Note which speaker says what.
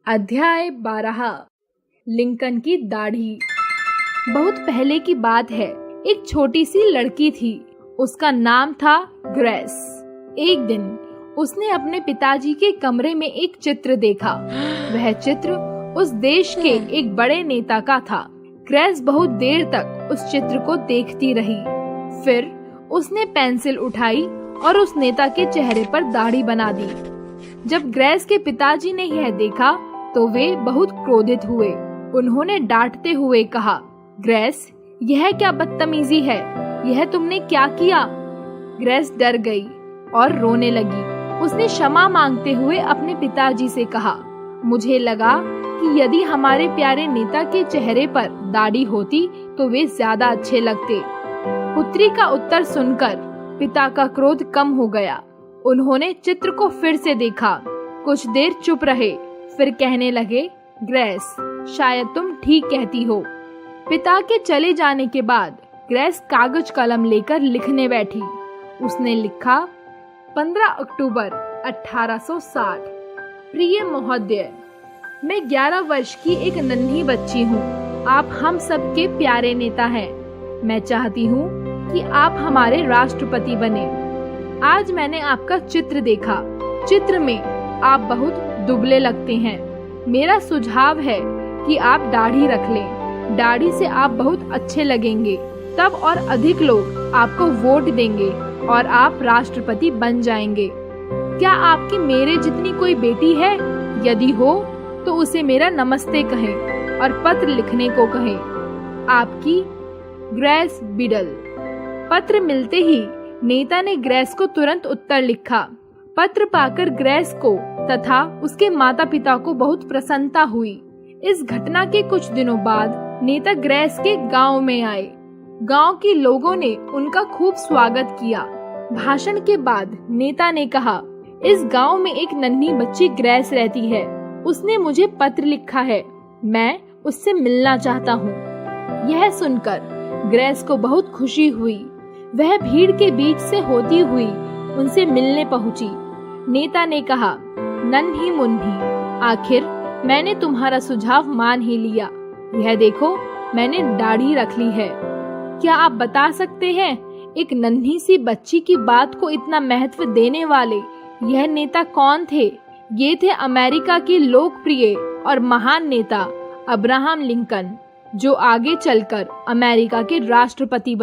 Speaker 1: अध्याय 12। लिंकन की दाढ़ी। बहुत पहले की बात है। एक छोटी सी लड़की थी। उसका नाम था ग्रेस। एक दिन उसने अपने पिताजी के कमरे में एक चित्र देखा। वह चित्र उस देश के एक बड़े नेता का था। ग्रेस बहुत देर तक उस चित्र को देखती रही। फिर उसने पेंसिल उठाई और उस नेता के चेहरे पर दाढ़ी बना दी। जब ग्रेस के पिताजी ने यह देखा तो वे बहुत क्रोधित हुए। उन्होंने डांटते हुए कहा, ग्रेस, यह क्या बदतमीजी है? यह तुमने क्या किया? ग्रेस डर गई और रोने लगी। उसने क्षमा मांगते हुए अपने पिताजी से कहा, मुझे लगा कि यदि हमारे प्यारे नेता के चेहरे पर दाढ़ी होती तो वे ज्यादा अच्छे लगते। पुत्री का उत्तर सुनकर पिता का क्रोध कम हो गया। उन्होंने चित्र को फिर से देखा। कुछ देर चुप रहे, फिर कहने लगे, ग्रेस, शायद तुम ठीक कहती हो। पिता के चले जाने के बाद ग्रेस कागज कलम लेकर लिखने बैठी। उसने लिखा, 15 अक्टूबर 1860। प्रिय महोदय, मैं 11 वर्ष की एक नन्ही बच्ची हूँ। आप हम सबके प्यारे नेता हैं। मैं चाहती हूँ कि आप हमारे राष्ट्रपति बने। आज मैंने आपका चित्र देखा। चित्र में आप बहुत दुबले लगते हैं। मेरा सुझाव है कि आप दाढ़ी रख लें। दाढ़ी से आप बहुत अच्छे लगेंगे। तब और अधिक लोग आपको वोट देंगे और आप राष्ट्रपति बन जाएंगे। क्या आपकी मेरे जितनी कोई बेटी है? यदि हो तो उसे मेरा नमस्ते कहें और पत्र लिखने को कहें। आपकी ग्रेस बिडल। पत्र मिलते ही नेता ने ग्रेस को तुरंत उत्तर लिखा। पत्र पाकर ग्रेस को तथा उसके माता पिता को बहुत प्रसन्नता हुई। इस घटना के कुछ दिनों बाद नेता ग्रेस के गांव में आए। गांव के लोगों ने उनका खूब स्वागत किया। भाषण के बाद नेता ने कहा, इस गांव में एक नन्ही बच्ची ग्रेस रहती है। उसने मुझे पत्र लिखा है। मैं उससे मिलना चाहता हूँ। यह सुनकर ग्रेस को बहुत खुशी हुई। वह भीड़ के बीच से होती हुई उनसे मिलने पहुंची। नेता ने कहा, नन्ही मुन्नी, आखिर मैंने तुम्हारा सुझाव मान ही लिया। यह देखो, मैंने दाढ़ी रख ली है। क्या आप बता सकते हैं, एक नन्ही सी बच्ची की बात को इतना महत्व देने वाले यह नेता कौन थे? ये थे अमेरिका के लोकप्रिय और महान नेता अब्राहम लिंकन, जो आगे चलकर अमेरिका के राष्ट्रपति बने।